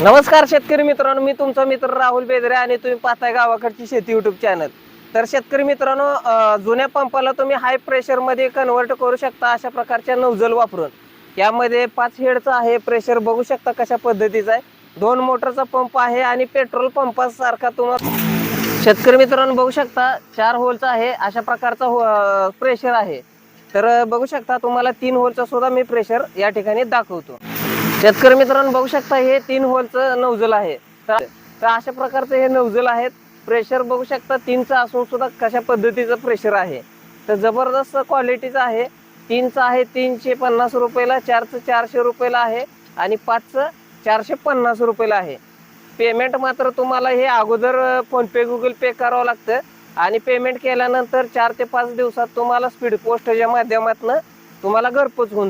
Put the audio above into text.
नमस्कार शेतकरी मित्रांनो, मी तुमचा मित्र राहुल बेदरे आणि तुम्ही पाहताय गावाकडची शेती युट्यूब चॅनल। तर शेतकरी मित्रांनो, जुन्या पंपाला तुम्ही हाय प्रेशर मध्ये कन्वर्ट करू शकता अशा प्रकारच्या नोझल वापरून। यामध्ये 5 हेडचा आहे प्रेशर, बघू शकता कशा पद्धतीचा आहे। 2 मोटरचा पंप आहे आणि पेट्रोल पंपासारखा तुम्हाला शेतकरी मित्रांनो बघू शकता 4 होलचा आहे अशा प्रकारचा प्रेशर आहे। तर बघू शकता तुम्हाला 3 होलचा सुद्धा मी प्रेशर या ठिकाणी दाखवतो। शेतकरी मित्रांनो बघू शकता हे 3 होलचं नोझल आहे। तर अशा प्रकारचे हे नोझल आहेत। प्रेशर बघू शकता 3चा असून सुद्धा कशा पद्धतीचं प्रेशर आहे। तर जबरदस्त क्वालिटीचा आहे। 3चा आहे 350 रुपयाला, 4चं 400 रुपयाला आहे आणि 5चं 450 रुपयाला आहे। पेमेंट मात्र तुम्हाला हे अगोदर फोन पे गुगल पे करावं लागतं आणि पेमेंट केल्यानंतर 4 ते 5 दिवसात तुम्हाला स्पीड पोस्टच्या माध्यमातून तुम्हाला घरपोच होऊन